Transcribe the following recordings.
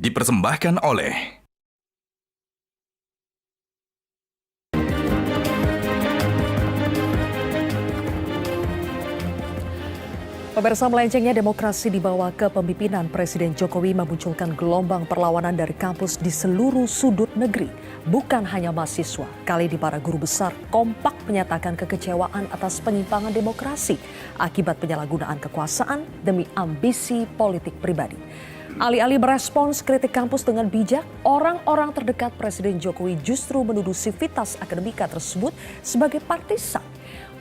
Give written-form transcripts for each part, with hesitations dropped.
dipersembahkan oleh Pemirsa, melencengnya demokrasi di bawah kepemimpinan Presiden Jokowi memunculkan gelombang perlawanan dari kampus di seluruh sudut negeri. Bukan hanya mahasiswa, kali ini para guru besar kompak menyatakan kekecewaan atas penyimpangan demokrasi akibat penyalahgunaan kekuasaan demi ambisi politik pribadi. Alih-alih merespons kritik kampus dengan bijak, orang-orang terdekat Presiden Jokowi justru menuduh sivitas akademika tersebut sebagai partisan.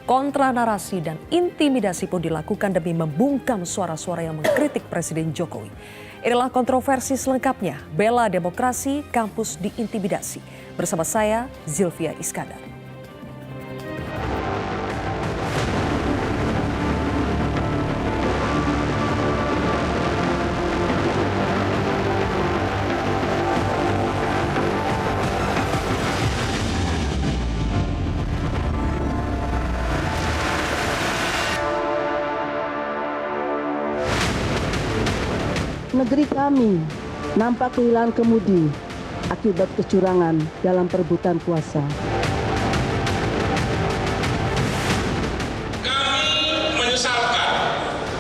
Kontra narasi dan intimidasi pun dilakukan demi membungkam suara-suara yang mengkritik Presiden Jokowi. Inilah kontroversi selengkapnya, bela demokrasi, kampus diintimidasi. Bersama saya, Zilvia Iskandar. Negeri kami nampak kehilangan kemudi akibat kecurangan dalam perebutan kuasa. Kami menyesalkan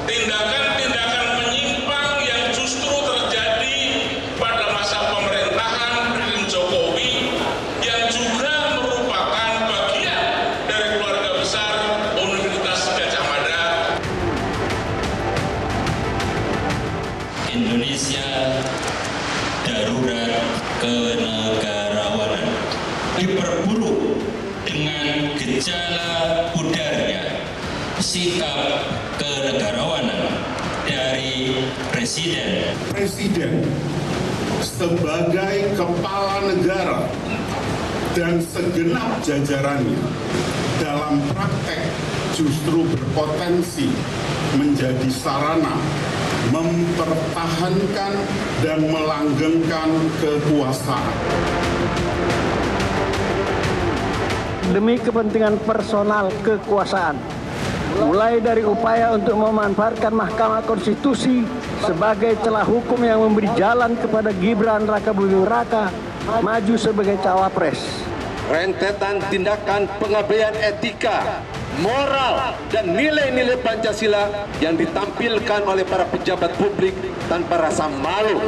tindakan-tindakan menyimpang yang justru terjadi pada masa pemerintahan Presiden Jokowi yang juga merupakan bagian dari keluarga besar Universitas Gadjah Mada. Indonesia darurat kenegarawanan diperburuk dengan gejala pudarnya sikap kenegarawanan dari Presiden. Presiden sebagai kepala negara dan segenap jajarannya dalam praktek justru berpotensi menjadi sarana mempertahankan dan melanggengkan kekuasaan. Demi kepentingan personal kekuasaan, mulai dari upaya untuk memanfaatkan Mahkamah Konstitusi sebagai celah hukum yang memberi jalan kepada Gibran Rakabuming Raka maju sebagai cawapres. Rentetan tindakan pengabaian etika, moral, dan nilai-nilai Pancasila yang ditampilkan oleh para pejabat publik tanpa rasa malu.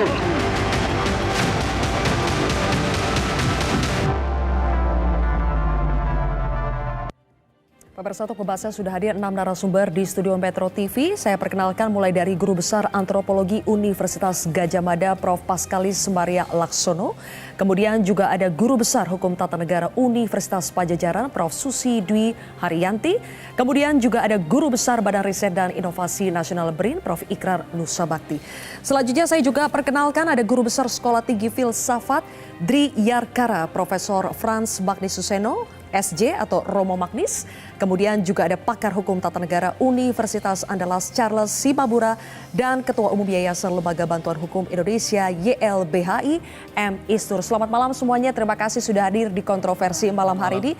Pemirsa, untuk pembahasan sudah hadir 6 narasumber di studio Metro TV. Saya perkenalkan mulai dari Guru Besar Antropologi Universitas Gadjah Mada, Prof. Paskalis Sembaria Laksono. Kemudian juga ada Guru Besar Hukum Tata Negara Universitas Padjadjaran, Prof. Susi Dwi Haryanti. Kemudian juga ada Guru Besar Badan Riset dan Inovasi Nasional BRIN, Prof. Ikrar Nusabakti. Selanjutnya saya juga perkenalkan ada Guru Besar Sekolah Tinggi Filsafat Dri Yarkara, Profesor Frans Magnisuseno, SJ atau Romo Magnis. Kemudian juga ada pakar hukum tata negara Universitas Andalas Charles Simabura dan Ketua Umum Yayasan Lembaga Bantuan Hukum Indonesia YLBHI M. Istur. Selamat malam semuanya, terima kasih sudah hadir di kontroversi malam hari ini.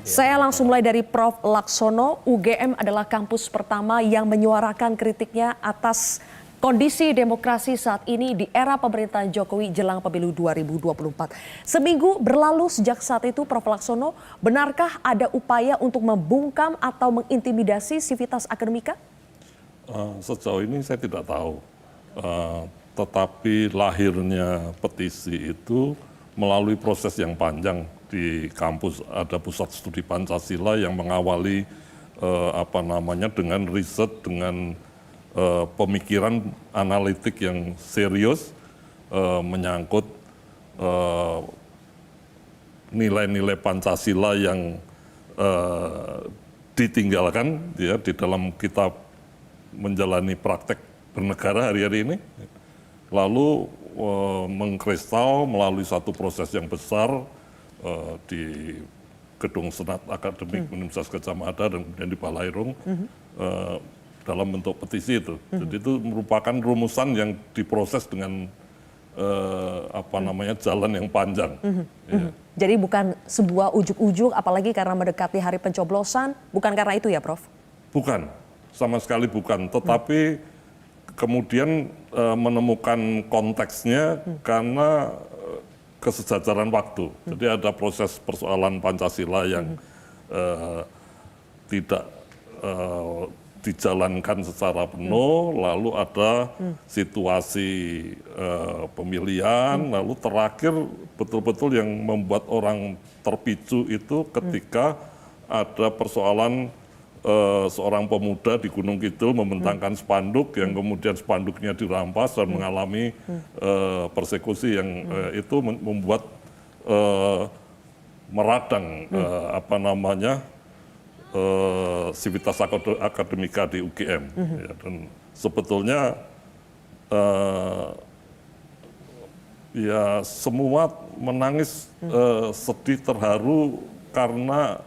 Saya langsung mulai dari Prof. Laksono. UGM adalah kampus pertama yang menyuarakan kritiknya atas kondisi demokrasi saat ini di era pemerintahan Jokowi jelang pemilu 2024. Seminggu berlalu sejak saat itu, Prof. Laksono, benarkah ada upaya untuk membungkam atau mengintimidasi sivitas akademika? Sejauh ini saya tidak tahu. Tetapi lahirnya petisi itu melalui proses yang panjang di kampus. Ada Pusat Studi Pancasila yang mengawali dengan riset, dengan pemikiran analitik yang serius menyangkut nilai-nilai Pancasila yang ditinggalkan ya, di dalam kita menjalani praktek bernegara hari-hari ini. Lalu mengkristal melalui satu proses yang besar di Gedung Senat Akademik Universitas Gadjah Mada dan kemudian di Balairung dalam bentuk petisi itu. Jadi itu merupakan rumusan yang diproses dengan jalan yang panjang. Ya. Jadi bukan sebuah ujuk-ujuk, apalagi karena mendekati hari pencoblosan, bukan karena itu ya, Prof? Bukan, sama sekali bukan. Tetapi kemudian menemukan konteksnya karena kesejajaran waktu. Jadi ada proses persoalan Pancasila yang tidak dijalankan secara penuh, lalu ada situasi pemilihan, lalu terakhir betul-betul yang membuat orang terpicu itu ketika ada persoalan seorang pemuda di Gunung Kidul membentangkan spanduk yang kemudian spanduknya dirampas dan mengalami persekusi yang itu membuat meradang sivitas akademika di UGM. Ya, dan sebetulnya ya semua menangis sedih terharu karena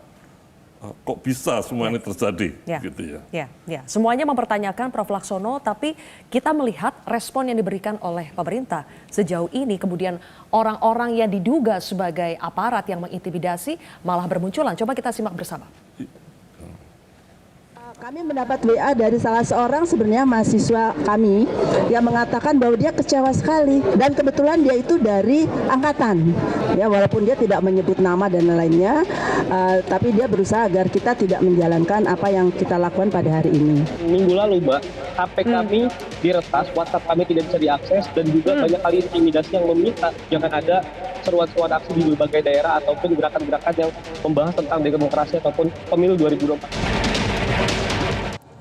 kok bisa semua ini terjadi, gitu ya. Ya. Semuanya mempertanyakan Prof. Laksono, tapi kita melihat respon yang diberikan oleh pemerintah sejauh ini, kemudian orang-orang yang diduga sebagai aparat yang mengintimidasi malah bermunculan. Coba kita simak bersama. Kami mendapat WA dari salah seorang sebenarnya mahasiswa kami yang mengatakan bahwa dia kecewa sekali, dan kebetulan dia itu dari angkatan. Ya, walaupun dia tidak menyebut nama dan lainnya, tapi dia berusaha agar kita tidak menjalankan apa yang kita lakukan pada hari ini. Minggu lalu, Mbak, HP kami diretas, WhatsApp kami tidak bisa diakses, dan juga banyak kali intimidasi yang meminta jangan ada seruan-seruan aksi di berbagai daerah ataupun gerakan-gerakan yang membahas tentang demokrasi ataupun pemilu 2024.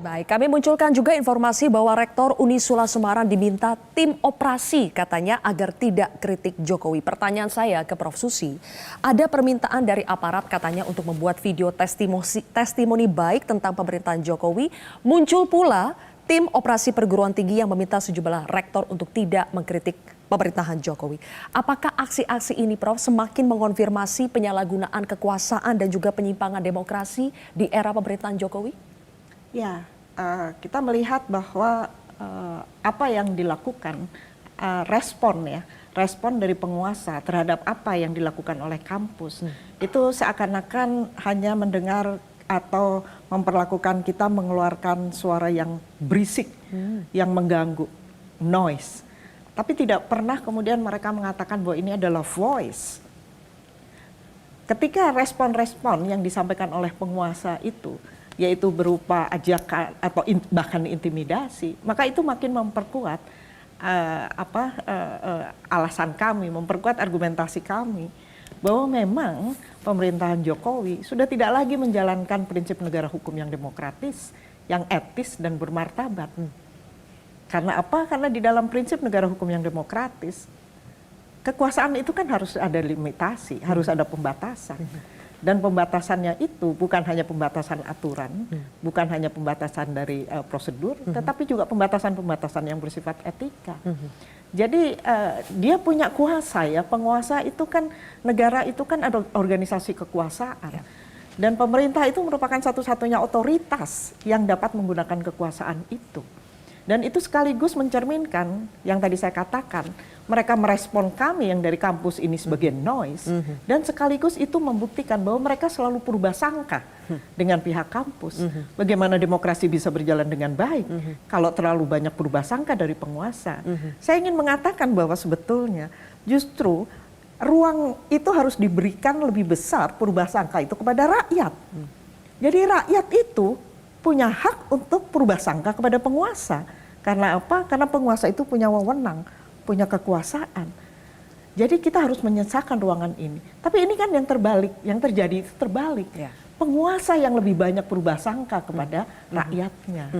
Baik, kami munculkan juga informasi bahwa Rektor Unisula Semarang diminta tim operasi katanya agar tidak kritik Jokowi. Pertanyaan saya ke Prof. Susi, ada permintaan dari aparat katanya untuk membuat video testimoni baik tentang pemerintahan Jokowi. Muncul pula tim operasi perguruan tinggi yang meminta sejumlah rektor untuk tidak mengkritik pemerintahan Jokowi. Apakah aksi-aksi ini, Prof, semakin mengonfirmasi penyalahgunaan kekuasaan dan juga penyimpangan demokrasi di era pemerintahan Jokowi? Ya, kita melihat bahwa apa yang dilakukan, respon dari penguasa terhadap apa yang dilakukan oleh kampus, itu seakan-akan hanya mendengar atau memperlakukan kita mengeluarkan suara yang berisik, yang mengganggu, noise. Tapi tidak pernah kemudian mereka mengatakan bahwa ini adalah voice. Ketika respon-respon yang disampaikan oleh penguasa itu, yaitu berupa ajakan atau bahkan intimidasi, maka itu makin memperkuat alasan kami, memperkuat argumentasi kami bahwa memang pemerintahan Jokowi sudah tidak lagi menjalankan prinsip negara hukum yang demokratis, yang etis dan bermartabat. Karena apa? Karena di dalam prinsip negara hukum yang demokratis, kekuasaan itu kan harus ada limitasi, harus ada pembatasan. Dan pembatasannya itu bukan hanya pembatasan aturan, bukan hanya pembatasan dari prosedur, tetapi juga pembatasan-pembatasan yang bersifat etika. Jadi dia punya kuasa, ya, penguasa itu kan, negara itu kan ada organisasi kekuasaan. Dan pemerintah itu merupakan satu-satunya otoritas yang dapat menggunakan kekuasaan itu. Dan itu sekaligus mencerminkan yang tadi saya katakan, mereka merespon kami yang dari kampus ini sebagai noise, dan sekaligus itu membuktikan bahwa mereka selalu purba sangka dengan pihak kampus. Bagaimana demokrasi bisa berjalan dengan baik kalau terlalu banyak purba sangka dari penguasa. Saya ingin mengatakan bahwa sebetulnya justru ruang itu harus diberikan lebih besar, purba sangka itu, kepada rakyat. Jadi rakyat itu punya hak untuk purba sangka kepada penguasa. Karena apa? Karena penguasa itu punya wewenang, punya kekuasaan. Jadi kita harus menyesakan ruangan ini. Tapi ini kan yang terbalik, yang terjadi itu terbalik. Penguasa yang lebih banyak purba sangka kepada rakyatnya.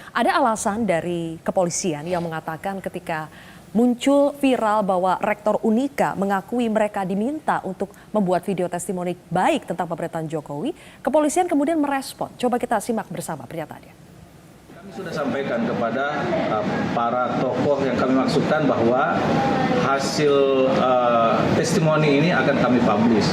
Ada alasan dari kepolisian yang mengatakan ketika muncul viral bahwa Rektor Unika mengakui mereka diminta untuk membuat video testimoni baik tentang pemerintahan Jokowi, kepolisian kemudian merespon. Coba kita simak bersama pernyataannya. Kami sudah sampaikan kepada para tokoh yang kami maksudkan bahwa hasil testimoni ini akan kami publish.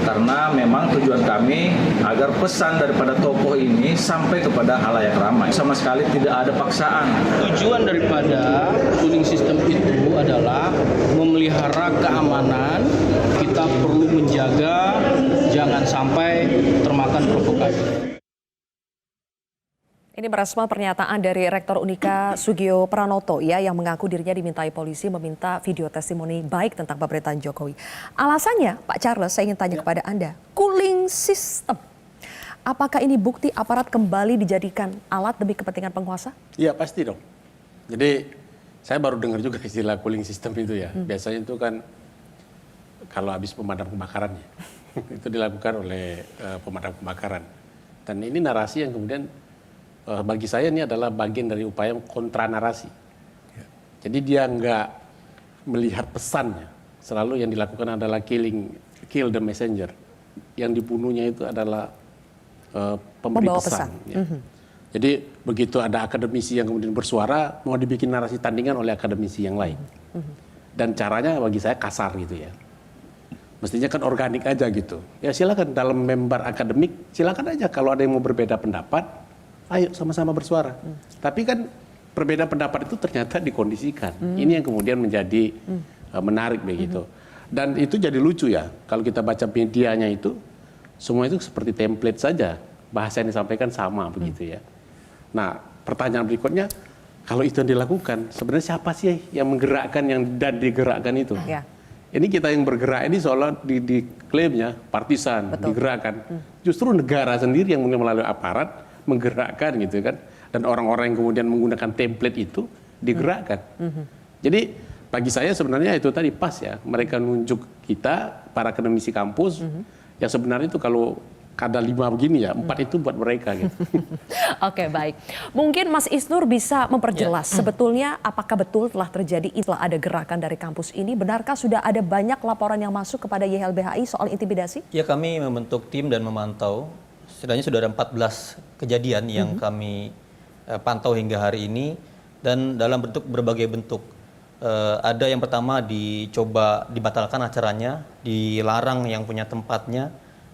Karena memang tujuan kami agar pesan daripada tokoh ini sampai kepada halayak ramai. Sama sekali tidak ada paksaan. Tujuan daripada cooling system itu adalah memelihara keamanan. Kita perlu menjaga jangan sampai termakan provokasi. Ini merespon pernyataan dari Rektor Unika Sugio Pranoto ya, yang mengaku dirinya dimintai polisi meminta video testimoni baik tentang pemerintahan Jokowi. Alasannya, Pak Charles, saya ingin tanya kepada Anda, cooling system. Apakah ini bukti aparat kembali dijadikan alat demi kepentingan penguasa? Iya pasti dong. Jadi saya baru dengar juga istilah cooling system itu ya. Biasanya itu kan kalau habis pemadam kebakaran ya. Itu dilakukan oleh pemadam kebakaran. Dan ini narasi yang kemudian bagi saya ini adalah bagian dari upaya kontra narasi. Jadi dia nggak melihat pesannya. Selalu yang dilakukan adalah kill the messenger. Yang dibunuhnya itu adalah pemberi pesan. Ya. Jadi begitu ada akademisi yang kemudian bersuara, mau dibikin narasi tandingan oleh akademisi yang lain. Dan caranya bagi saya kasar gitu ya. Mestinya kan organik aja gitu. Ya silakan dalam member akademik, silakan aja kalau ada yang mau berbeda pendapat, ayo sama-sama bersuara. Tapi kan berbeda pendapat itu ternyata dikondisikan. Ini yang kemudian menjadi menarik begitu. Dan itu jadi lucu ya, kalau kita baca medianya itu, semua itu seperti template saja, bahasa yang disampaikan sama begitu ya. Nah, pertanyaan berikutnya, kalau itu yang dilakukan, sebenarnya siapa sih yang menggerakkan dan digerakkan itu? Ya. Ini kita yang bergerak ini seolah diklaimnya partisan, digerakkan. Justru negara sendiri yang melalui aparat menggerakkan gitu kan. Dan orang-orang yang kemudian menggunakan template itu digerakkan. Jadi bagi saya sebenarnya itu tadi pas ya, mereka nunjuk kita, para akademisi kampus, ya sebenarnya itu kalau ada 5 begini ya, 4 itu buat mereka gitu. Oke, baik. Mungkin Mas Isnur bisa memperjelas sebetulnya apakah betul telah terjadi setelah ada gerakan dari kampus ini, benarkah sudah ada banyak laporan yang masuk kepada YLBHI soal intimidasi? Ya, kami membentuk tim dan memantau. Setidaknya sudah ada 14 kejadian yang kami pantau hingga hari ini dan dalam berbagai bentuk. Ada yang pertama dicoba dibatalkan acaranya, dilarang yang punya tempatnya.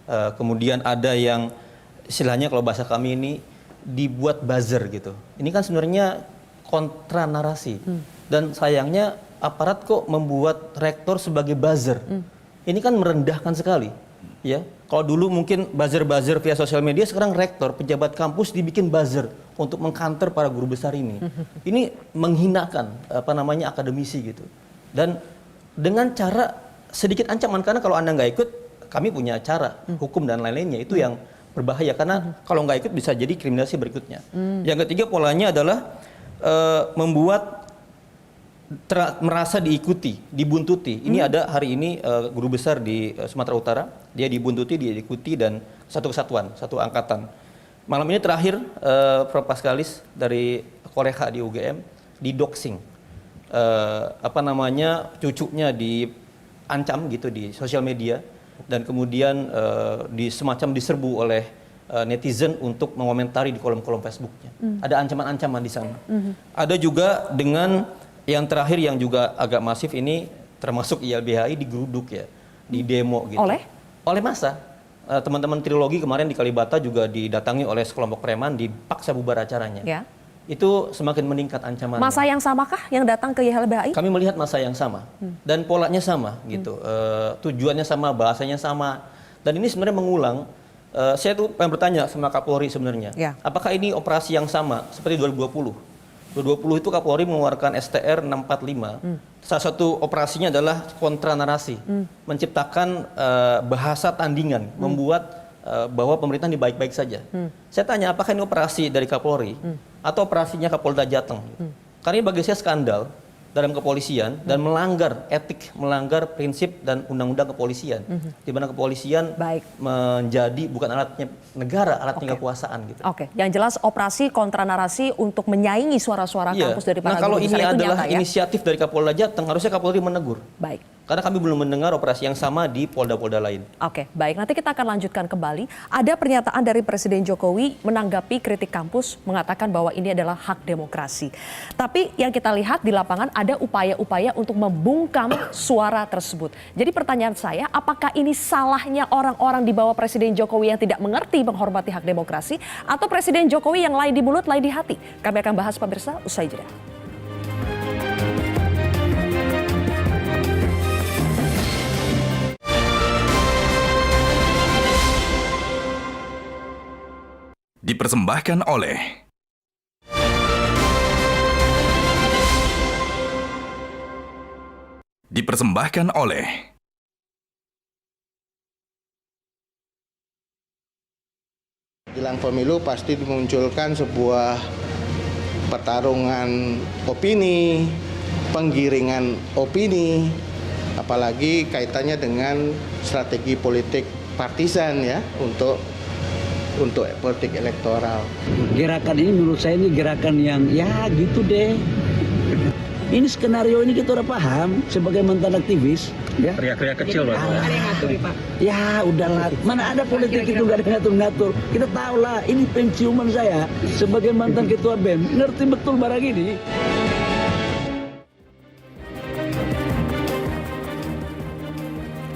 Kemudian ada yang istilahnya kalau bahasa kami ini dibuat buzzer gitu. Ini kan sebenarnya kontra narasi. Dan sayangnya aparat kok membuat rektor sebagai buzzer. Ini kan merendahkan sekali. Ya, kalau dulu mungkin buzzer-buzzer via sosial media, sekarang rektor, pejabat kampus dibikin buzzer untuk mengkanter para guru besar ini. Ini menghinakan akademisi gitu. Dan dengan cara sedikit ancaman, karena kalau Anda nggak ikut, kami punya cara hukum dan lain-lainnya, itu yang berbahaya karena kalau nggak ikut bisa jadi kriminalisasi berikutnya. Yang ketiga polanya adalah membuat merasa diikuti, dibuntuti. Ini ada hari ini guru besar di Sumatera Utara, dia dibuntuti, dia diikuti dan satu kesatuan, satu angkatan. Malam ini terakhir Prof. Paskalis dari Koreha di UGM didoxing, cucunya diancam gitu di sosial media. Dan kemudian semacam diserbu oleh netizen untuk mengomentari di kolom-kolom Facebooknya. Ada ancaman-ancaman di sana. Ada juga dengan yang terakhir yang juga agak masif ini, termasuk YLBHI digeruduk ya, di demo gitu. Oleh massa. Teman-teman trilogi kemarin di Kalibata juga didatangi oleh sekelompok preman, dipaksa bubar acaranya. Ya. Itu semakin meningkat ancamannya. Masa yang samakah yang datang ke YLBHI? Kami melihat masa yang sama dan polanya sama gitu, tujuannya sama, bahasanya sama, dan ini sebenarnya mengulang. Saya tuh pengen bertanya sama Kapolri sebenarnya, apakah ini operasi yang sama seperti 2020? 2020 itu Kapolri mengeluarkan STR 645. Salah satu operasinya adalah kontra narasi, menciptakan bahasa tandingan, membuat bahwa pemerintahan ini baik-baik saja. Saya tanya, apakah ini operasi dari Kapolri atau operasinya Kapolda Jateng? Karena ini bagi saya skandal dalam kepolisian dan melanggar etik, melanggar prinsip dan undang-undang kepolisian, di mana kepolisian menjadi bukan alatnya negara, alatnya kekuasaan gitu. Oke, yang jelas operasi kontra narasi untuk menyaingi suara-suara kampus dari para kalau guru ini besar itu adalah nyata, ya? inisiatif dari Kapolda Jateng, harusnya Kapolri menegur. Baik. Karena kami belum mendengar operasi yang sama di polda-polda lain. Oke, baik. Nanti kita akan lanjutkan kembali. Ada pernyataan dari Presiden Jokowi menanggapi kritik kampus, mengatakan bahwa ini adalah hak demokrasi. Tapi yang kita lihat di lapangan ada upaya-upaya untuk membungkam suara tersebut. Jadi pertanyaan saya, apakah ini salahnya orang-orang di bawah Presiden Jokowi yang tidak mengerti menghormati hak demokrasi, atau Presiden Jokowi yang lain di mulut, lain di hati? Kami akan bahas pemirsa usai jeda. Dipersembahkan oleh dipersembahkan oleh jelang pemilu pasti dimunculkan sebuah pertarungan opini, penggiringan opini, apalagi kaitannya dengan strategi politik partisan ya untuk politik elektoral. Gerakan ini menurut saya ini gerakan yang ya gitu deh. Ini skenario ini kita udah paham sebagai mantan aktivis. Ya. Teriak-teriak kecil, Pak. Ada yang ngatur, Pak. Ya udahlah, mana ada politik itu nggak ada ngatur-ngatur. Kita tahu lah, ini penciuman saya sebagai mantan ketua BEM, ngerti betul barang ini.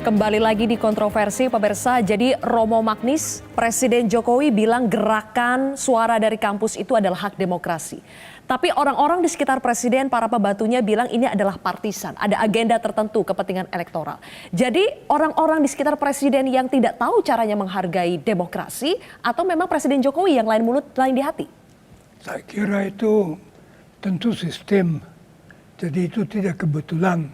Kembali lagi di kontroversi pemirsa, jadi Romo Magnis, Presiden Jokowi bilang gerakan suara dari kampus itu adalah hak demokrasi. Tapi orang-orang di sekitar Presiden, para pembantunya bilang ini adalah partisan, ada agenda tertentu kepentingan elektoral. Jadi orang-orang di sekitar Presiden yang tidak tahu caranya menghargai demokrasi atau memang Presiden Jokowi yang lain mulut, lain di hati? Saya kira itu tentu sistem, jadi itu tidak kebetulan.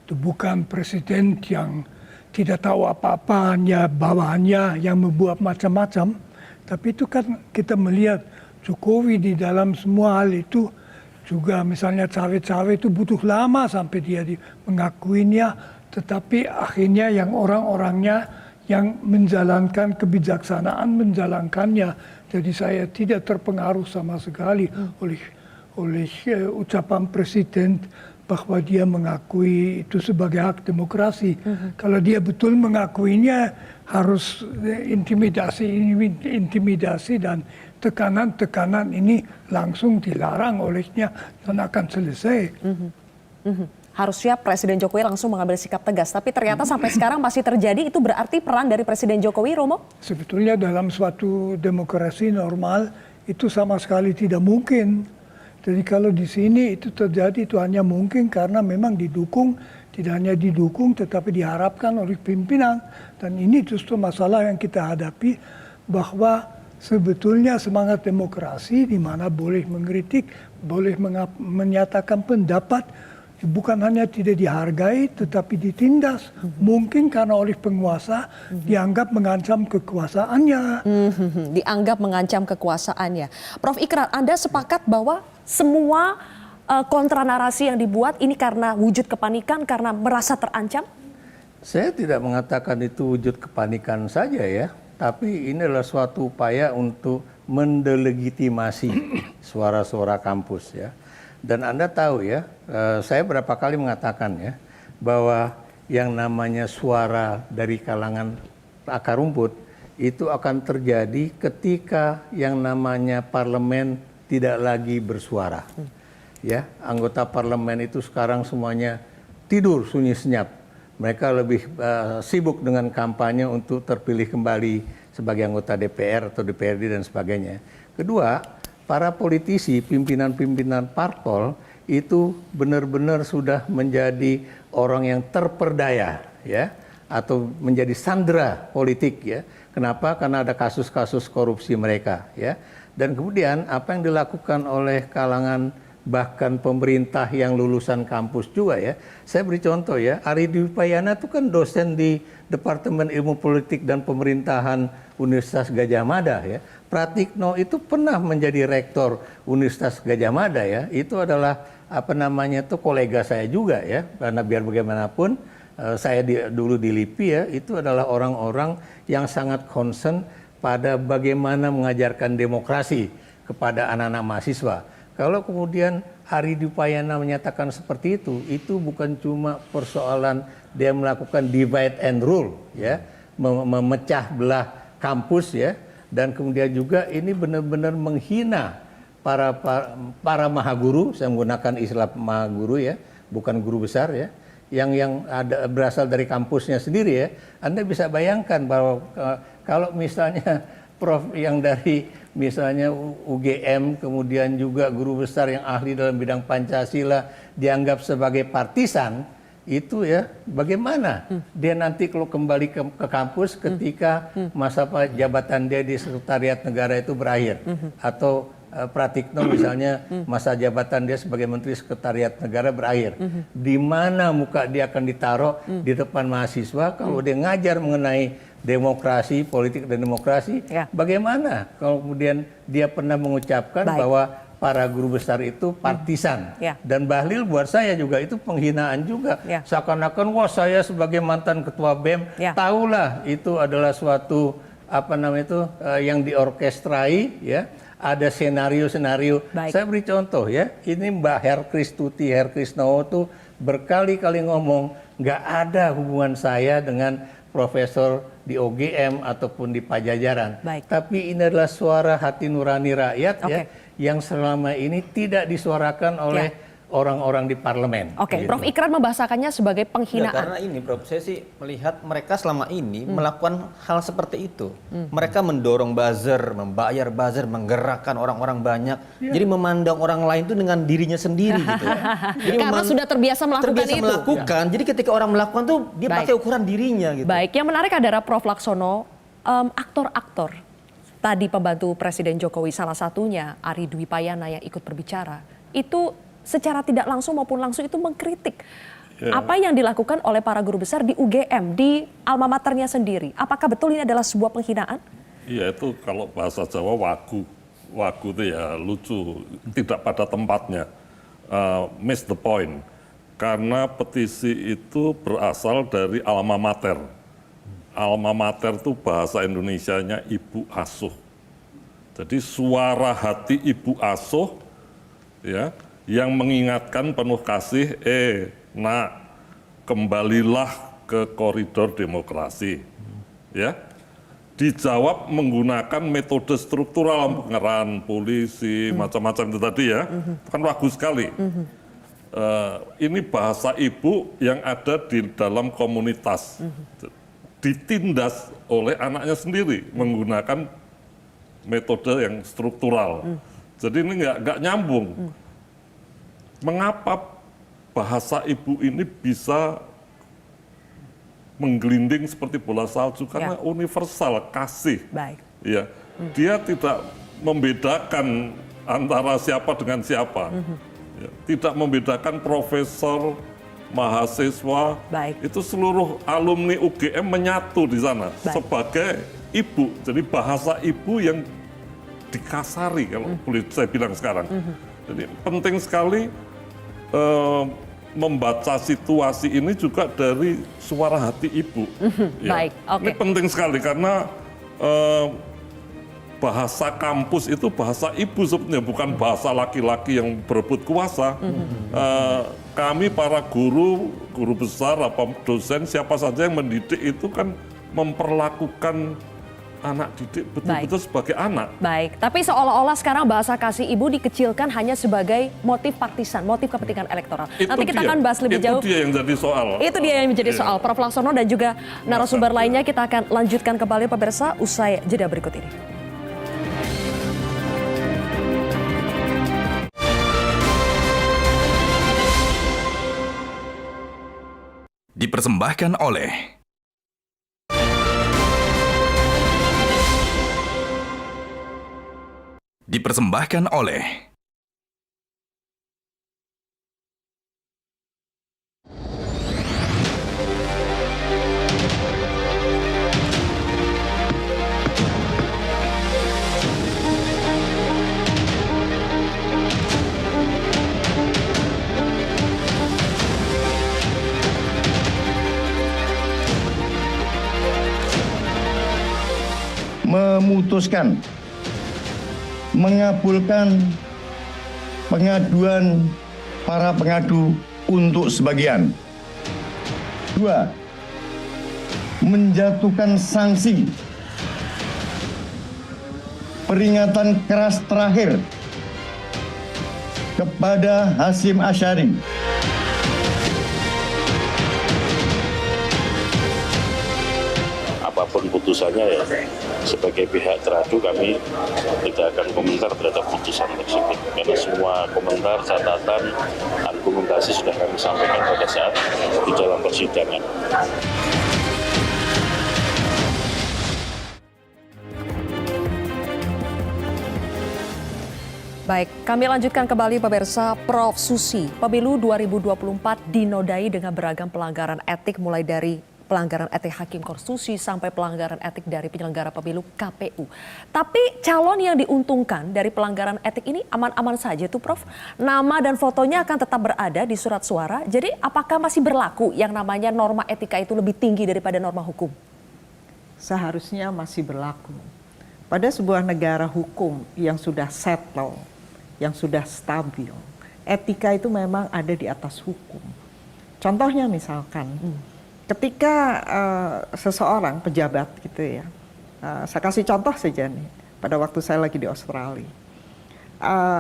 Itu bukan Presiden yang tidak tahu apa-apa, hanya bawahannya yang membuat macam-macam. Tapi itu kan kita melihat Jokowi di dalam semua hal itu juga misalnya cawe-cawe itu butuh lama sampai dia mengakuinya. Tetapi akhirnya yang orang-orangnya yang menjalankan kebijaksanaan menjalankannya. Jadi saya tidak terpengaruh sama sekali oleh ucapan Presiden bahwa dia mengakui itu sebagai hak demokrasi. Kalau dia betul mengakuinya harus intimidasi dan tekanan-tekanan ini langsung dilarang olehnya dan akan selesai. Harusnya Presiden Jokowi langsung mengambil sikap tegas, tapi ternyata sampai sekarang masih terjadi. Itu berarti peran dari Presiden Jokowi, Romo? Sebetulnya dalam suatu demokrasi normal itu sama sekali tidak mungkin. Jadi kalau di sini itu terjadi itu hanya mungkin karena memang didukung, tidak hanya didukung tetapi diharapkan oleh pimpinan. Dan ini justru masalah yang kita hadapi, bahwa sebetulnya semangat demokrasi di mana boleh mengkritik, boleh menyatakan pendapat, bukan hanya tidak dihargai tetapi ditindas. Mungkin karena oleh penguasa dianggap mengancam kekuasaannya. Dianggap mengancam kekuasaannya. Prof Ikrar, Anda sepakat bahwa semua kontra narasi yang dibuat ini karena wujud kepanikan, karena merasa terancam? Saya tidak mengatakan itu wujud kepanikan saja ya, tapi ini adalah suatu upaya untuk mendelegitimasi suara-suara kampus ya. Dan Anda tahu ya, saya berapa kali mengatakan ya, bahwa yang namanya suara dari kalangan akar rumput itu akan terjadi ketika yang namanya parlemen tidak lagi bersuara. Ya, anggota parlemen itu sekarang semuanya tidur sunyi senyap. Mereka lebih sibuk dengan kampanye untuk terpilih kembali sebagai anggota DPR atau DPRD dan sebagainya. Kedua, para politisi, pimpinan-pimpinan parpol itu benar-benar sudah menjadi orang yang terperdaya ya, atau menjadi sandera politik ya. Kenapa? Karena ada kasus-kasus korupsi mereka ya. Dan kemudian apa yang dilakukan oleh kalangan bahkan pemerintah yang lulusan kampus juga ya. Saya beri contoh ya, Ari Dwi Payana itu kan dosen di Departemen Ilmu Politik dan Pemerintahan Universitas Gadjah Mada ya. Pratikno itu pernah menjadi rektor Universitas Gadjah Mada ya. Itu adalah kolega saya juga ya. Karena biar bagaimanapun saya dulu di LIPI ya, itu adalah orang-orang yang sangat concern pada bagaimana mengajarkan demokrasi kepada anak-anak mahasiswa. Kalau kemudian Ari Dwi Payana menyatakan seperti itu bukan cuma persoalan dia melakukan divide and rule ya, memecah belah kampus ya, dan kemudian juga ini benar-benar menghina para mahaguru. Saya menggunakan istilah mahaguru ya, bukan guru besar ya, yang ada berasal dari kampusnya sendiri ya. Anda bisa bayangkan bahwa kalau misalnya Prof yang dari misalnya UGM, kemudian juga guru besar yang ahli dalam bidang Pancasila dianggap sebagai partisan, itu ya bagaimana dia nanti kalau kembali ke kampus ketika masa jabatan dia di Sekretariat Negara itu berakhir atau Pratikno misalnya masa jabatan dia sebagai Menteri Sekretariat Negara berakhir. Di mana muka dia akan ditaruh di depan mahasiswa kalau dia ngajar mengenai demokrasi, politik dan demokrasi? Bagaimana kalau kemudian dia pernah mengucapkan bahwa para guru besar itu partisan. Dan Bahlil buat saya juga itu penghinaan juga. Seakan-akan wah saya sebagai mantan ketua BEM tahulah itu adalah suatu yang diorkestrai ya. Ada senario-senario. Saya beri contoh ya. Ini Mbak Herkrisnowo tuh berkali-kali ngomong nggak ada hubungan saya dengan profesor di OGM ataupun di Pajajaran. Tapi ini adalah suara hati nurani rakyat ya yang selama ini tidak disuarakan oleh orang-orang di parlemen. Gitu. Prof Ikrar membahasakannya sebagai penghinaan. Karena ini, Prof, saya sih melihat mereka selama ini melakukan hal seperti itu. Mereka mendorong buzzer, membayar buzzer, menggerakkan orang-orang banyak. Jadi memandang orang lain itu dengan dirinya sendiri gitu. Jadi karena sudah terbiasa melakukan itu. Jadi ketika orang melakukan tuh dia pakai ukuran dirinya gitu. Baik, yang menarik adalah Prof Laksono, aktor-aktor tadi pembantu Presiden Jokowi salah satunya Ari Dwi Payana yang ikut berbicara itu secara tidak langsung maupun langsung itu mengkritik apa yang dilakukan oleh para guru besar di UGM, di alma maternya sendiri. Apakah betul ini adalah sebuah penghinaan? Iya, itu kalau bahasa Jawa wagu. Wagu itu ya lucu, tidak pada tempatnya. Miss the point. Karena petisi itu berasal dari alma mater. Alma mater itu bahasa Indonesianya ibu asuh. Jadi suara hati ibu asuh ya, yang mengingatkan penuh kasih, nak, kembalilah ke koridor demokrasi. Ya, dijawab menggunakan metode struktural, pengerahan polisi, macam-macam itu tadi ya, kan bagus sekali. Ini bahasa ibu yang ada di dalam komunitas, ditindas oleh anaknya sendiri menggunakan metode yang struktural. Jadi ini nggak nyambung. Mengapa bahasa ibu ini bisa menggelinding seperti bola salju? Karena universal, kasih. Ya, dia tidak membedakan antara siapa dengan siapa. Ya, tidak membedakan profesor, mahasiswa. Itu seluruh alumni UGM menyatu di sana sebagai ibu. Jadi bahasa ibu yang dikasari kalau boleh saya bilang sekarang. Jadi penting sekali membaca situasi ini juga dari suara hati ibu. Ini penting sekali karena bahasa kampus itu bahasa ibu sebetulnya, bukan bahasa laki-laki yang berebut kuasa. Kami para guru besar, dosen, siapa saja yang mendidik itu kan memperlakukan anak didik betul-betul sebagai anak. Baik, tapi seolah-olah sekarang bahasa kasih ibu dikecilkan hanya sebagai motif partisan, motif kepentingan elektoral. Nanti kita akan bahas lebih jauh. Itu dia yang jadi soal. Itu dia yang menjadi soal. Prof Laksono dan juga narasumber lainnya kita akan lanjutkan kembali pemirsa usai jeda berikut ini. Dipersembahkan oleh memutuskan mengabulkan pengaduan para pengadu untuk sebagian. 2. Menjatuhkan sanksi peringatan keras terakhir kepada Hasyim Asyari. Apapun putusannya ya, sebagai pihak teradu kami tidak akan komentar terhadap putusan tersebut. Karena semua komentar, catatan, argumentasi sudah kami sampaikan pada saat di dalam persidangan. Baik, kami lanjutkan kembali pemirsa. Prof. Susi, pemilu 2024 dinodai dengan beragam pelanggaran etik mulai dari pelanggaran etik Hakim Konstitusi sampai pelanggaran etik dari penyelenggara pemilu KPU. Tapi calon yang diuntungkan dari pelanggaran etik ini aman-aman saja tuh Prof. Nama dan fotonya akan tetap berada di surat suara. Jadi apakah masih berlaku yang namanya norma etika itu lebih tinggi daripada norma hukum? Seharusnya masih berlaku. Pada sebuah negara hukum yang sudah settle, yang sudah stabil, etika itu memang ada di atas hukum. Contohnya misalkan, ketika seseorang pejabat gitu ya, saya kasih contoh saja nih, pada waktu saya lagi di Australia,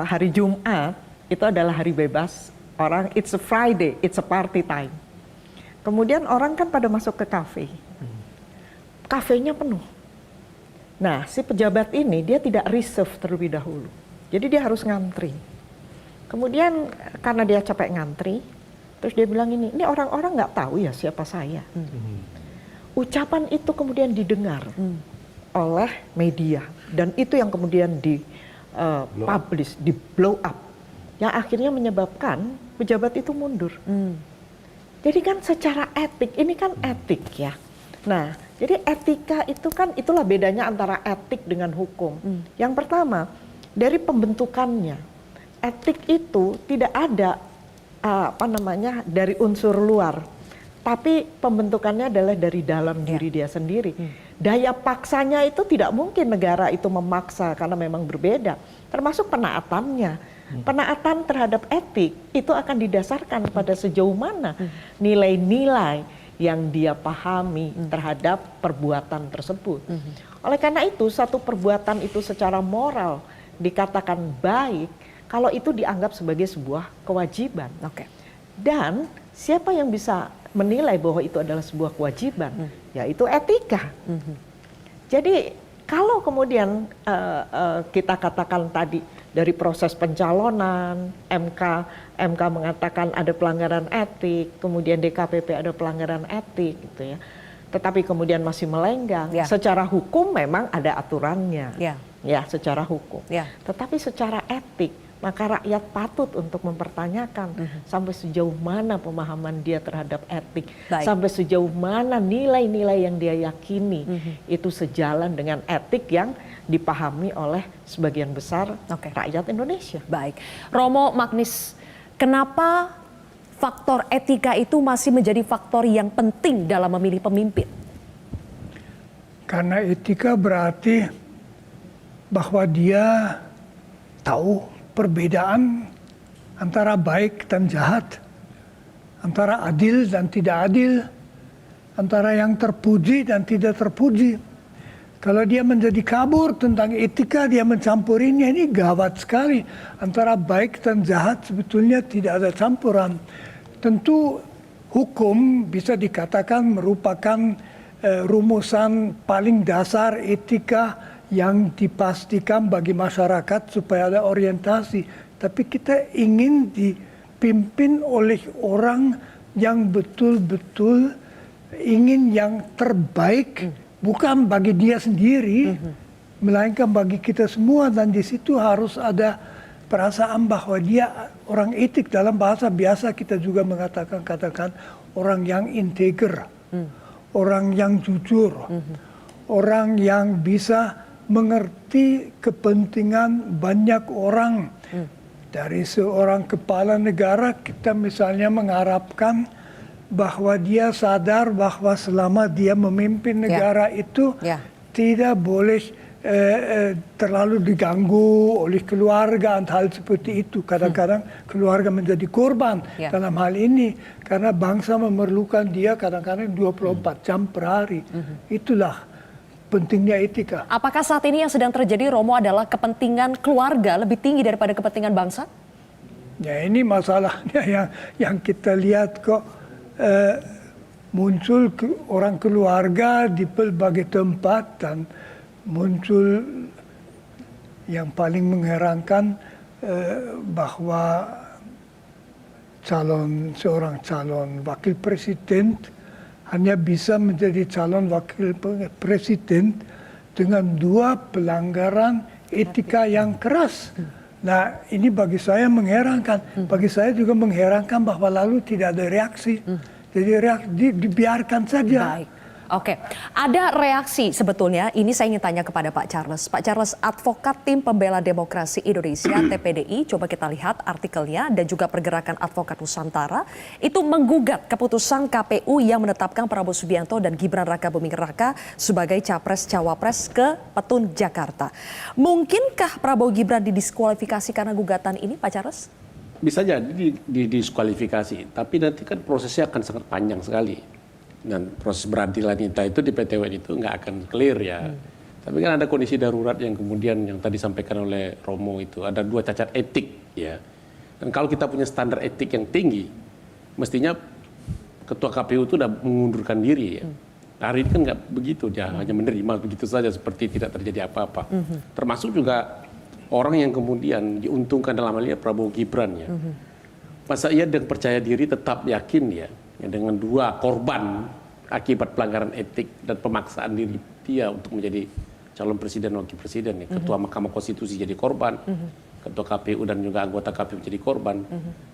hari Jumat itu adalah hari bebas orang, it's a Friday, it's a party time. Kemudian orang kan pada masuk ke kafe, kafenya penuh. Nah si pejabat ini dia tidak reserve terlebih dahulu. Jadi dia harus ngantri. Kemudian karena dia capek ngantri, terus dia bilang ini orang-orang nggak tahu ya siapa saya. Ucapan itu kemudian didengar oleh media dan itu yang kemudian di publish, di blow up, yang akhirnya menyebabkan pejabat itu mundur. Jadi kan secara etik, ini kan etik ya. Nah, jadi etika itu kan itulah bedanya antara etik dengan hukum. Yang pertama, dari pembentukannya, etik itu tidak ada dari unsur luar, tapi pembentukannya adalah dari dalam diri dia sendiri. Daya paksanya itu tidak mungkin negara itu memaksa karena memang berbeda, termasuk penaatannya. Penaatan terhadap etik itu akan didasarkan pada sejauh mana nilai-nilai yang dia pahami terhadap perbuatan tersebut. Oleh karena itu, satu perbuatan itu secara moral dikatakan baik kalau itu dianggap sebagai sebuah kewajiban. Dan siapa yang bisa menilai bahwa itu adalah sebuah kewajiban? Yaitu etika. Jadi kalau kemudian kita katakan tadi dari proses pencalonan, MK mengatakan ada pelanggaran etik, kemudian DKPP ada pelanggaran etik gitu ya. Tetapi kemudian masih melenggang. Secara hukum memang ada aturannya. Ya, secara hukum. Tetapi secara etik, maka rakyat patut untuk mempertanyakan sampai sejauh mana pemahaman dia terhadap etik, sampai sejauh mana nilai-nilai yang dia yakini itu sejalan dengan etik yang dipahami oleh sebagian besar rakyat Indonesia. Baik, Romo Magnis, kenapa faktor etika itu masih menjadi faktor yang penting dalam memilih pemimpin? Karena etika berarti bahwa dia tahu perbedaan antara baik dan jahat, antara adil dan tidak adil, antara yang terpuji dan tidak terpuji. Kalau dia menjadi kabur tentang etika, dia mencampurinya, ini gawat sekali. Antara baik dan jahat sebetulnya tidak ada campuran. Tentu hukum bisa dikatakan merupakan rumusan paling dasar etika yang dipastikan bagi masyarakat supaya ada orientasi. Tapi kita ingin dipimpin oleh orang yang betul-betul ingin yang terbaik, bukan bagi dia sendiri, melainkan bagi kita semua. Dan di situ harus ada perasaan bahwa dia orang etik. Dalam bahasa biasa kita juga katakan orang yang integer, orang yang jujur, orang yang bisa mengerti kepentingan banyak orang. Dari seorang kepala negara kita misalnya mengharapkan bahwa dia sadar bahwa selama dia memimpin negara itu tidak boleh terlalu diganggu oleh keluarga, hal seperti itu. Kadang-kadang keluarga menjadi korban dalam hal ini karena bangsa memerlukan dia kadang-kadang 24 jam per hari. Itulah pentingnya etika. Apakah saat ini yang sedang terjadi, Romo, adalah kepentingan keluarga lebih tinggi daripada kepentingan bangsa? Ya, ini masalahnya yang kita lihat kok muncul orang keluarga di berbagai tempat, dan muncul yang paling mengherankan bahwa seorang calon wakil presiden hanya bisa menjadi calon wakil presiden dengan 2 pelanggaran etika yang keras. Nah, ini bagi saya mengherankan. Bagi saya juga mengherankan bahwa lalu tidak ada reaksi. Jadi dibiarkan saja. Baik. Oke, ada reaksi sebetulnya, ini saya ingin tanya kepada Pak Charles. Pak Charles, advokat Tim Pembela Demokrasi Indonesia TPDI, coba kita lihat artikelnya dan juga Pergerakan Advokat Nusantara, itu menggugat keputusan KPU yang menetapkan Prabowo Subianto dan Gibran Raka Buming Raka sebagai Capres-Cawapres ke Petun Jakarta. Mungkinkah Prabowo Gibran didiskualifikasi karena gugatan ini, Pak Charles? Bisa jadi didiskualifikasi, tapi nanti kan prosesnya akan sangat panjang sekali. Dan proses beradilan kita itu di PT UN itu nggak akan clear ya. Tapi kan ada kondisi darurat yang kemudian yang tadi disampaikan oleh Romo itu, ada 2 cacat etik ya. Dan kalau kita punya standar etik yang tinggi, mestinya Ketua KPU itu udah mengundurkan diri ya. Hari ini kan nggak begitu, dia hanya menerima begitu saja seperti tidak terjadi apa-apa. Termasuk juga orang yang kemudian diuntungkan dalam hal ini Prabowo Gibran ya. Masa ia dengan percaya diri tetap yakin ya dengan 2 korban akibat pelanggaran etik dan pemaksaan diri dia untuk menjadi calon presiden wakil presiden ya. Ketua Mahkamah Konstitusi jadi korban, Ketua KPU dan juga anggota KPU jadi korban.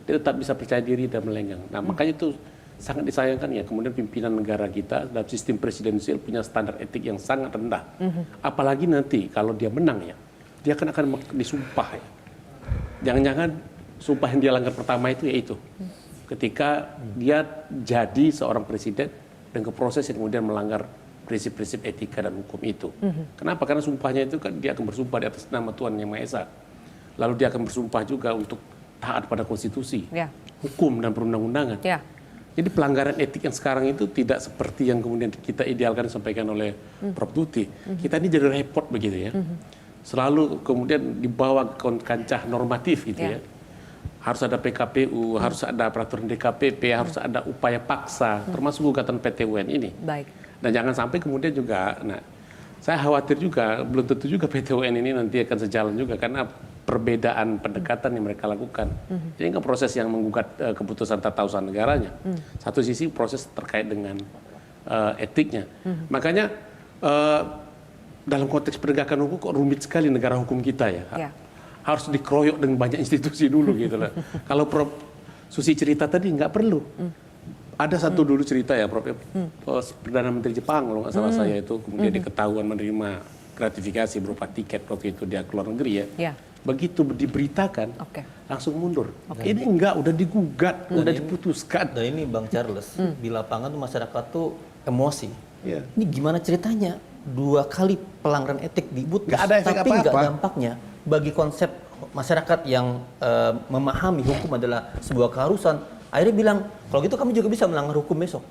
Dia tetap bisa percaya diri dan melenggang. Nah, makanya itu sangat disayangkan ya kemudian pimpinan negara kita dalam sistem presidensial punya standar etik yang sangat rendah. Apalagi nanti kalau dia menang ya, dia akan disumpah ya. Jangan-jangan sumpah yang dia langgar pertama itu yaitu ketika dia jadi seorang presiden dan ke proses yang kemudian melanggar prinsip-prinsip etika dan hukum itu. Kenapa? Karena sumpahnya itu kan dia akan bersumpah di atas nama Tuhan Yang Maha Esa. Lalu dia akan bersumpah juga untuk taat pada konstitusi, hukum dan perundang-undangan. Jadi pelanggaran etik yang sekarang itu tidak seperti yang kemudian kita idealkan disampaikan oleh Prof. Tuti. Kita ini jadi repot begitu ya. Selalu kemudian dibawa ke kancah normatif gitu ya. Harus ada PKPU, harus ada peraturan DKPP, harus ada upaya paksa, termasuk gugatan PT UN ini. Baik. Dan jangan sampai kemudian juga, nah saya khawatir juga, belum tentu juga PT UN ini nanti akan sejalan juga karena perbedaan pendekatan yang mereka lakukan. Jadi kan proses yang menggugat keputusan tata usaha negaranya. Satu sisi proses terkait dengan etiknya. Makanya dalam konteks penegakan hukum kok rumit sekali negara hukum kita ya. Harus dikeroyok dengan banyak institusi dulu gitu lah. Kalau Prof. Susi cerita tadi nggak perlu. Ada satu dulu cerita ya Prof. Perdana Menteri Jepang kalau nggak salah saya itu kemudian diketahuan menerima gratifikasi berupa tiket waktu itu dia keluar negeri ya. Begitu diberitakan langsung mundur. Ini enggak, udah digugat, udah diputuskan. Dan ini Bang Charles, di lapangan tuh masyarakat tuh emosi. Ini gimana ceritanya? 2 kali pelanggaran etik diputus, tapi nggak dampaknya. Bagi konsep masyarakat yang memahami hukum adalah sebuah keharusan, akhirnya bilang, kalau gitu kami juga bisa melanggar hukum besok.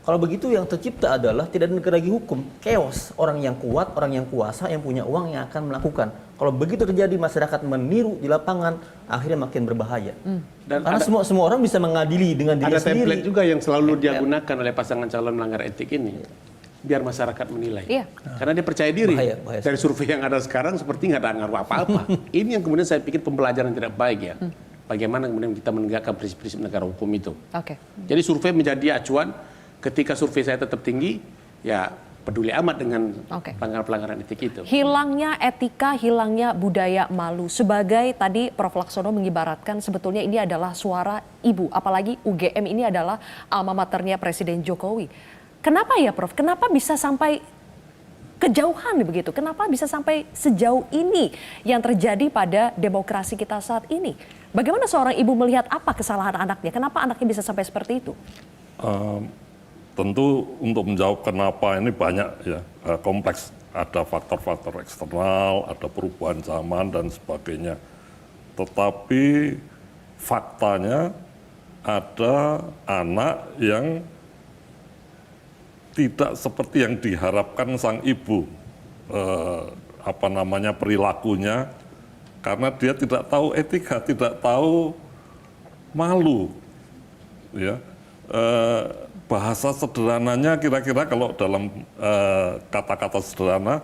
Kalau begitu yang tercipta adalah tidak ada lagi hukum, chaos. Orang yang kuat, orang yang kuasa, yang punya uang yang akan melakukan. Kalau begitu terjadi masyarakat meniru di lapangan, akhirnya makin berbahaya. Dan karena semua orang bisa mengadili dengan diri sendiri. Ada template juga yang selalu digunakan oleh pasangan calon melanggar etik ini. Biar masyarakat menilai. Karena dia percaya diri. Bahaya. Dari survei yang ada sekarang seperti nggak ada ngaruh apa-apa. Ini yang kemudian saya pikir pembelajaran tidak baik ya. Bagaimana kemudian kita menegakkan prinsip-prinsip negara hukum itu. Jadi survei menjadi acuan. Ketika survei saya tetap tinggi, ya peduli amat dengan pelanggaran etik itu. Hilangnya etika, hilangnya budaya malu. Sebagai tadi Prof. Laksono mengibaratkan sebetulnya ini adalah suara ibu. Apalagi UGM ini adalah alma maternya Presiden Jokowi. Kenapa ya Prof? Kenapa bisa sampai kejauhan begitu? Kenapa bisa sampai sejauh ini yang terjadi pada demokrasi kita saat ini? Bagaimana seorang ibu melihat apa kesalahan anaknya? Kenapa anaknya bisa sampai seperti itu? Tentu untuk menjawab kenapa ini banyak ya, kompleks. Ada faktor-faktor eksternal, ada perubahan zaman dan sebagainya. Tetapi faktanya ada anak yang tidak seperti yang diharapkan sang ibu, perilakunya, karena dia tidak tahu etika, tidak tahu malu, ya. Bahasa sederhananya kira-kira kalau dalam kata-kata sederhana,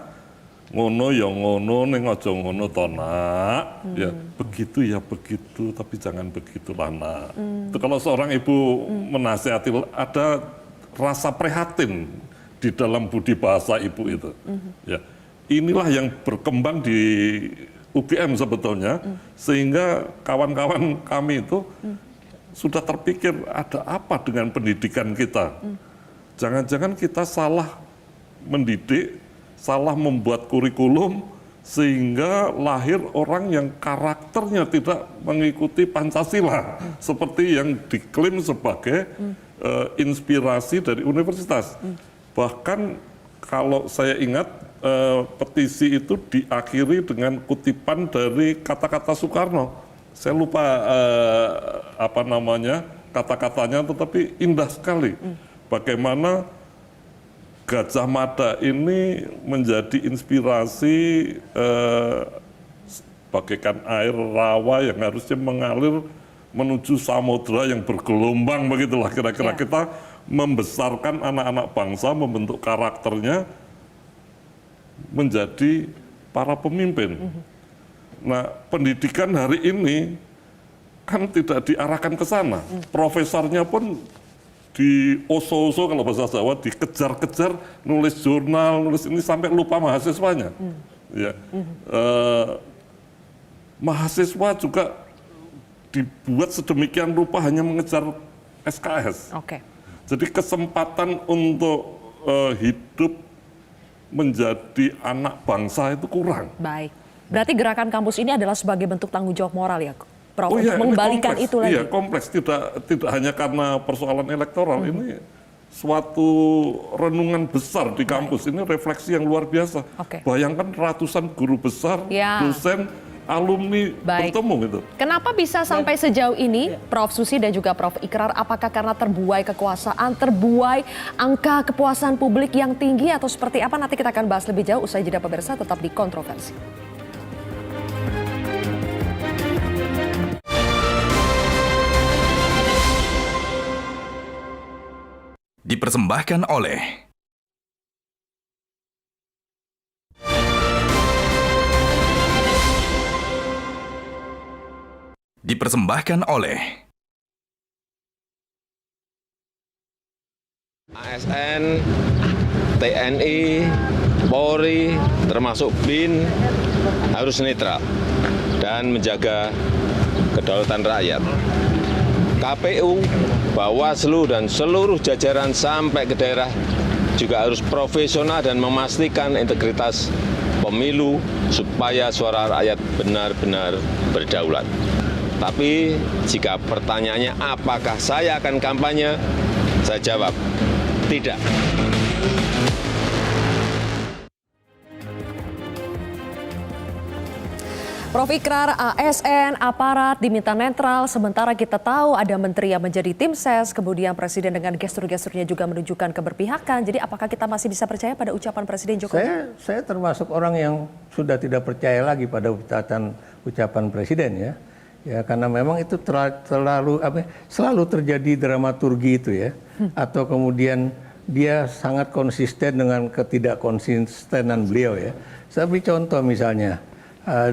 ngono ya ngono, ning aja ngono to nak, ya begitu ya begitu, tapi jangan begitulah nak. Itu kalau seorang ibu menasihati, ada rasa prihatin di dalam budi bahasa ibu itu. Ya, inilah yang berkembang di UGM sebetulnya, sehingga kawan-kawan kami itu sudah terpikir ada apa dengan pendidikan kita. Jangan-jangan kita salah mendidik, salah membuat kurikulum, sehingga lahir orang yang karakternya tidak mengikuti Pancasila, seperti yang diklaim sebagai inspirasi dari universitas. Bahkan kalau saya ingat, petisi itu diakhiri dengan kutipan dari kata-kata Soekarno. Saya lupa apa namanya kata-katanya, tetapi indah sekali. Bagaimana Gajah Mada ini menjadi inspirasi bagaikan air rawa yang harusnya mengalir menuju samudera yang bergelombang, begitulah kira-kira. Kita membesarkan anak-anak bangsa, membentuk karakternya menjadi para pemimpin. Nah, pendidikan hari ini kan tidak diarahkan ke sana. Profesornya pun di oso-oso, kalau bahasa Jawa, dikejar-kejar nulis jurnal, nulis ini sampai lupa mahasiswanya. Ya. Mahasiswa juga dibuat sedemikian rupa hanya mengejar SKS. Jadi kesempatan untuk hidup menjadi anak bangsa itu kurang. Baik. Berarti gerakan kampus ini adalah sebagai bentuk tanggung jawab moral ya, Prof, untuk mengembalikan itu lagi. Iya, kompleks. Tidak hanya karena persoalan elektoral. Ini suatu renungan besar di kampus. Ini refleksi yang luar biasa. Bayangkan ratusan guru besar, dosen, alumni bertemu gitu. Kenapa bisa sampai sejauh ini, Prof Susi dan juga Prof Ikrar? Apakah karena terbuai kekuasaan, terbuai angka kepuasan publik yang tinggi, atau seperti apa? Nanti kita akan bahas lebih jauh usai jeda pemirsa, tetap di Kontroversi. Dipersembahkan oleh ASN, TNI, Polri, termasuk BIN harus netral dan menjaga kedaulatan rakyat. KPU, Bawaslu, dan seluruh jajaran sampai ke daerah juga harus profesional dan memastikan integritas pemilu supaya suara rakyat benar-benar berdaulat. Tapi jika pertanyaannya apakah saya akan kampanye, saya jawab tidak. Prof Ikrar, ASN, aparat diminta netral, sementara kita tahu ada menteri yang menjadi tim ses, kemudian presiden dengan gestur-gesturnya juga menunjukkan keberpihakan. Jadi apakah kita masih bisa percaya pada ucapan Presiden Jokowi? Saya termasuk orang yang sudah tidak percaya lagi pada ucapan presiden ya. Ya karena memang itu selalu terjadi dramaturgi itu ya. Atau kemudian dia sangat konsisten dengan ketidakkonsistenan beliau ya. Saya beri contoh misalnya.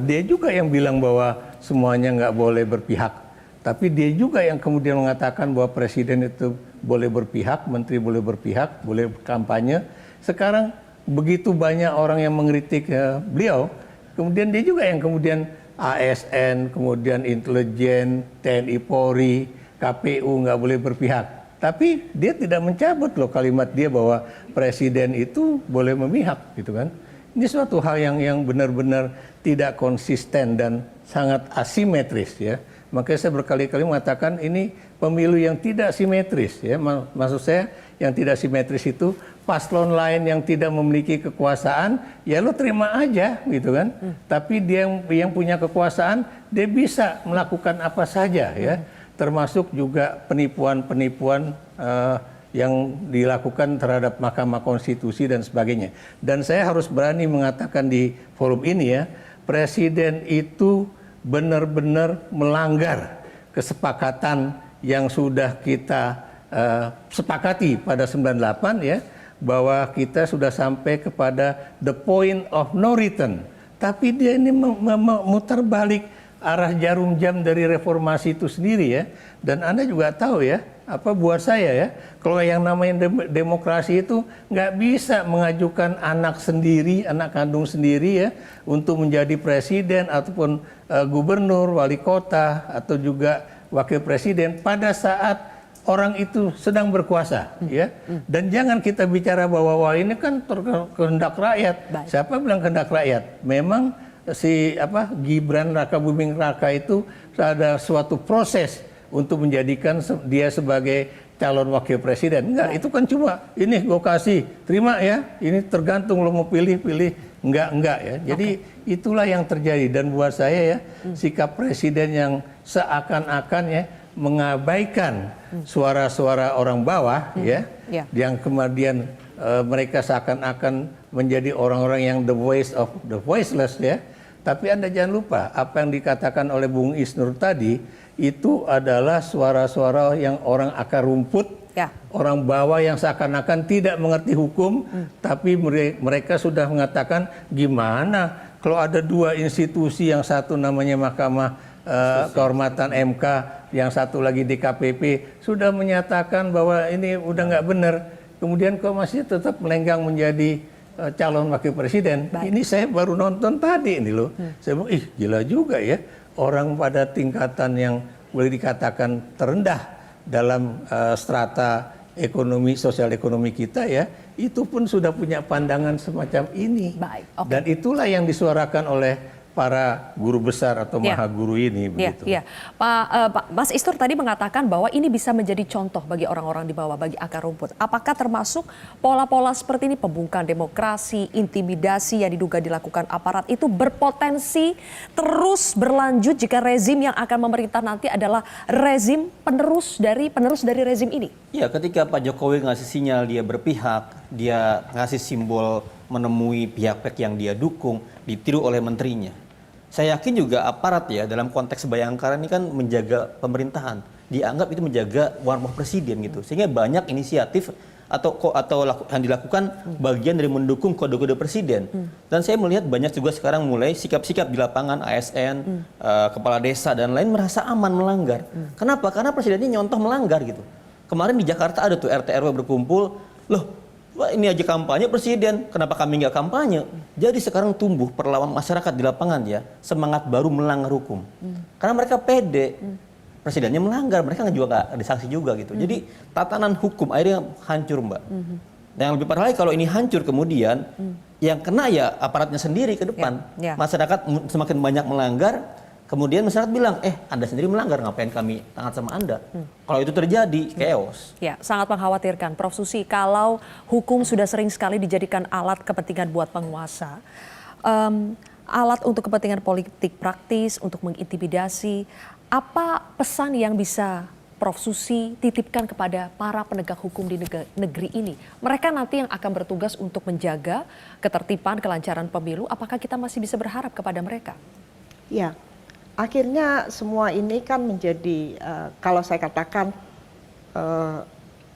Dia juga yang bilang bahwa semuanya nggak boleh berpihak. Tapi dia juga yang kemudian mengatakan bahwa presiden itu boleh berpihak, menteri boleh berpihak, boleh kampanye. Sekarang begitu banyak orang yang mengkritik beliau, kemudian dia juga yang kemudian ASN, kemudian intelijen, TNI Polri, KPU nggak boleh berpihak. Tapi dia tidak mencabut loh kalimat dia bahwa presiden itu boleh memihak gitu kan. Ini suatu hal yang benar-benar tidak konsisten dan sangat asimetris ya. Makanya saya berkali-kali mengatakan ini pemilu yang tidak simetris ya. Maksud saya yang tidak simetris itu paslon lain yang tidak memiliki kekuasaan ya lo terima aja gitu kan. Tapi dia yang punya kekuasaan dia bisa melakukan apa saja ya. Termasuk juga penipuan-penipuan yang dilakukan terhadap Mahkamah Konstitusi dan sebagainya. Dan saya harus berani mengatakan di forum ini ya, Presiden itu benar-benar melanggar kesepakatan yang sudah kita sepakati pada 98 ya, bahwa kita sudah sampai kepada the point of no return. Tapi dia ini memutar balik arah jarum jam dari reformasi itu sendiri ya. Dan Anda juga tahu ya, buat saya ya, kalau yang namanya demokrasi itu nggak bisa mengajukan anak sendiri, anak kandung sendiri ya, untuk menjadi presiden ataupun gubernur, wali kota, atau juga wakil presiden pada saat orang itu sedang berkuasa, ya. Dan jangan kita bicara bahwa wah ini kan kehendak rakyat. Siapa bilang kehendak rakyat? Memang si Gibran Rakabuming Raka itu ada suatu proses untuk menjadikan dia sebagai calon wakil presiden. Enggak, itu kan cuma ini gue kasih, terima ya. Ini tergantung lo mau pilih, enggak ya. Jadi itulah yang terjadi, dan buat saya ya, sikap presiden yang seakan-akan ya mengabaikan suara-suara orang bawah ya, yang kemudian mereka seakan-akan menjadi orang-orang yang the voice of the voiceless ya. Tapi Anda jangan lupa apa yang dikatakan oleh Bung Isnur tadi, itu adalah suara-suara yang orang akar rumput, orang bawah yang seakan-akan tidak mengerti hukum, tapi mereka sudah mengatakan gimana kalau ada dua institusi, yang satu namanya Mahkamah Kehormatan MK, yang satu lagi DKPP, sudah menyatakan bahwa ini udah nggak benar. Kemudian kok masih tetap melenggang menjadi calon wakil presiden. Ini saya baru nonton tadi ini loh. Saya bilang, gila juga ya. Orang pada tingkatan yang boleh dikatakan terendah dalam strata ekonomi, sosial ekonomi kita ya, itu pun sudah punya pandangan semacam ini. Dan itulah yang disuarakan oleh para guru besar atau maha guru ini, begitu. Pak Mas Isnur tadi mengatakan bahwa ini bisa menjadi contoh bagi orang-orang di bawah, bagi akar rumput. Apakah termasuk pola-pola seperti ini, pembungkaman demokrasi, intimidasi yang diduga dilakukan aparat itu berpotensi terus berlanjut jika rezim yang akan memerintah nanti adalah rezim penerus dari rezim ini? Ya, ketika Pak Jokowi ngasih sinyal dia berpihak, dia ngasih simbol menemui pihak-pihak yang dia dukung, ditiru oleh menterinya. Saya yakin juga aparat ya dalam konteks Bayangkara ini kan menjaga pemerintahan, dianggap itu menjaga marwah presiden gitu, sehingga banyak inisiatif atau yang dilakukan bagian dari mendukung kode-kode presiden. Dan saya melihat banyak juga sekarang mulai sikap-sikap di lapangan, ASN, kepala desa dan lain merasa aman melanggar. Kenapa? Karena presidennya nyontoh melanggar gitu. Kemarin di Jakarta ada tuh RT RW berkumpul, loh wah ini aja kampanye presiden, kenapa kami nggak kampanye? Jadi sekarang tumbuh perlawanan masyarakat di lapangan ya, semangat baru melanggar hukum. Karena mereka pede, presidennya melanggar, mereka juga nggak disanksi juga gitu. Jadi tatanan hukum akhirnya hancur, Mbak. Dan yang lebih parah lagi kalau ini hancur kemudian, yang kena ya aparatnya sendiri ke depan. Masyarakat semakin banyak melanggar, kemudian masyarakat bilang, Anda sendiri melanggar, ngapain kami taat sama Anda? Kalau itu terjadi, chaos. Ya, sangat mengkhawatirkan. Prof. Susi, kalau hukum sudah sering sekali dijadikan alat kepentingan buat penguasa, alat untuk kepentingan politik praktis, untuk mengintimidasi, apa pesan yang bisa Prof. Susi titipkan kepada para penegak hukum di negeri ini? Mereka nanti yang akan bertugas untuk menjaga ketertiban, kelancaran pemilu, apakah kita masih bisa berharap kepada mereka? Ya. Akhirnya semua ini kan menjadi, kalau saya katakan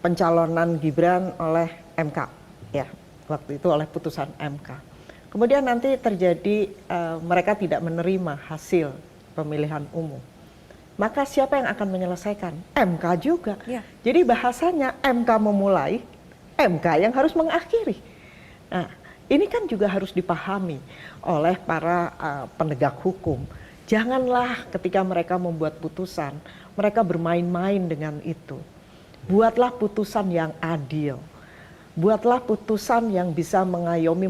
pencalonan Gibran oleh MK, ya waktu itu oleh putusan MK. Kemudian nanti terjadi mereka tidak menerima hasil pemilihan umum. Maka siapa yang akan menyelesaikan? MK juga. Jadi bahasanya MK memulai, MK yang harus mengakhiri. Nah, ini kan juga harus dipahami oleh para penegak hukum. Janganlah ketika mereka membuat putusan, mereka bermain-main dengan itu. Buatlah putusan yang adil. Buatlah putusan yang bisa mengayomi,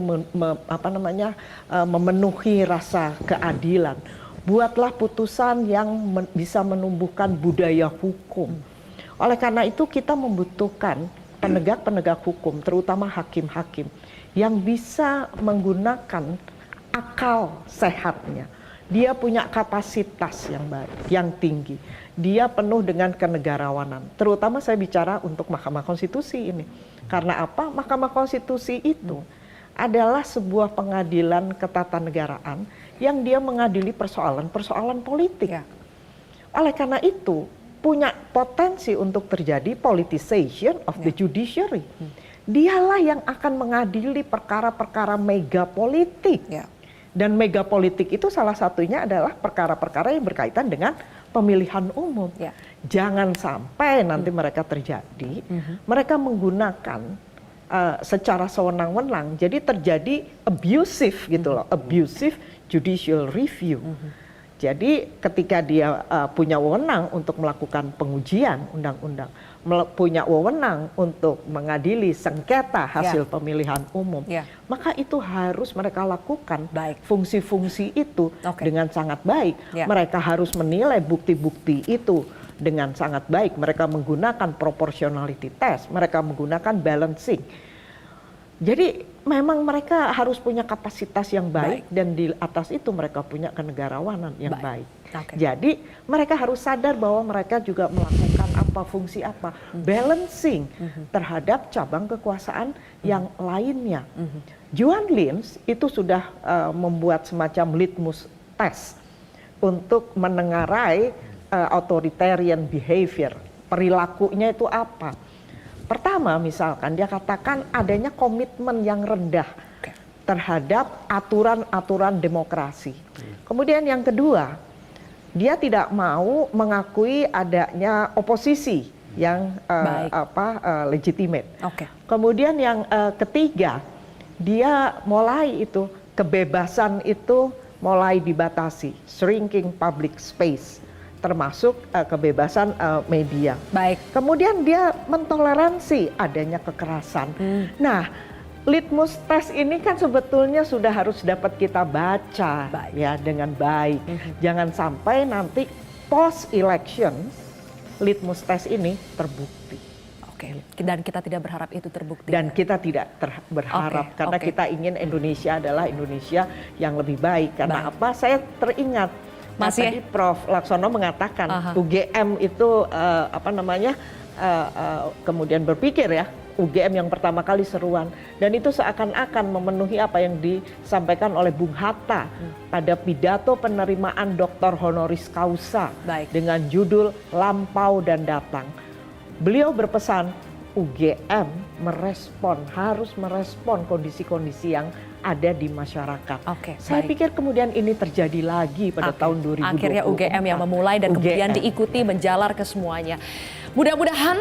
memenuhi rasa keadilan. Buatlah putusan yang bisa menumbuhkan budaya hukum. Oleh karena itu kita membutuhkan penegak-penegak hukum, terutama hakim-hakim, yang bisa menggunakan akal sehatnya. Dia punya kapasitas yang baik, yang tinggi. Dia penuh dengan kenegarawanan. Terutama saya bicara untuk Mahkamah Konstitusi ini. Karena apa? Mahkamah Konstitusi itu adalah sebuah pengadilan ketatanegaraan yang dia mengadili persoalan-persoalan politik. Oleh karena itu, punya potensi untuk terjadi politicization of the judiciary. Dialah yang akan mengadili perkara-perkara mega politik. Dan mega politik itu salah satunya adalah perkara-perkara yang berkaitan dengan pemilihan umum. Jangan sampai nanti mereka terjadi, mereka menggunakan secara sewenang-wenang, jadi terjadi abusive gitu loh, abusive judicial review. Jadi ketika dia punya wewenang untuk melakukan pengujian undang-undang, punya wewenang untuk mengadili sengketa hasil pemilihan umum, maka itu harus mereka lakukan fungsi-fungsi itu dengan sangat baik. Mereka harus menilai bukti-bukti itu dengan sangat baik. Mereka menggunakan proportionality test, mereka menggunakan balancing. Jadi memang mereka harus punya kapasitas yang baik dan di atas itu mereka punya kenegarawanan yang baik. Jadi mereka harus sadar bahwa mereka juga melakukan fungsi apa, balancing terhadap cabang kekuasaan yang lainnya. Juan Lins itu sudah membuat semacam litmus test untuk menengarai authoritarian behavior, perilakunya itu apa. Pertama misalkan dia katakan adanya komitmen yang rendah terhadap aturan-aturan demokrasi. Kemudian yang kedua, dia tidak mau mengakui adanya oposisi yang legitimate. Kemudian yang ketiga, dia mulai itu kebebasan itu mulai dibatasi, shrinking public space, termasuk kebebasan media. Kemudian dia mentoleransi adanya kekerasan. Nah, litmus test ini kan sebetulnya sudah harus dapat kita baca ya dengan baik. Jangan sampai nanti post election litmus test ini terbukti. Dan kita tidak berharap itu terbukti. Dan kita tidak berharap karena kita ingin Indonesia adalah Indonesia yang lebih baik. Karena apa? Saya teringat tadi Prof. Laksono mengatakan UGM itu kemudian berpikir ya, UGM yang pertama kali seruan, dan itu seakan-akan memenuhi apa yang disampaikan oleh Bung Hatta pada pidato penerimaan Dr. Honoris Causa dengan judul Lampau dan Datang. Beliau berpesan UGM harus merespon kondisi-kondisi yang ada di masyarakat. Saya pikir kemudian ini terjadi lagi pada tahun 2024. Akhirnya UGM yang memulai dan kemudian diikuti menjalar ke semuanya. Mudah-mudahan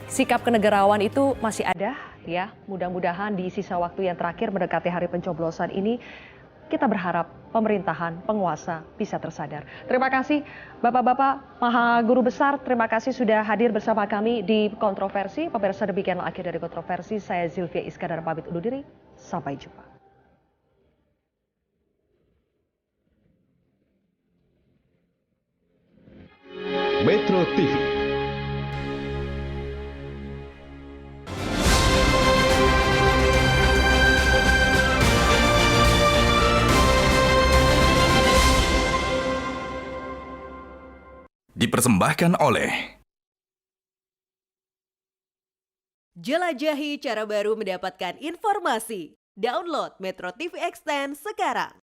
sikap kenegarawan itu masih ada ya. Mudah-mudahan di sisa waktu yang terakhir mendekati hari pencoblosan ini kita berharap pemerintahan, penguasa bisa tersadar. Terima kasih Bapak-Bapak, Maha Guru Besar, terima kasih sudah hadir bersama kami di Kontroversi. Pemirsa, demikianlah akhir dari Kontroversi. Saya Zilvia Iskandar pamit undur diri. Sampai jumpa. Metro TV. Dipersembahkan oleh Jelajahi cara baru mendapatkan informasi. Download Metro TV Extend sekarang.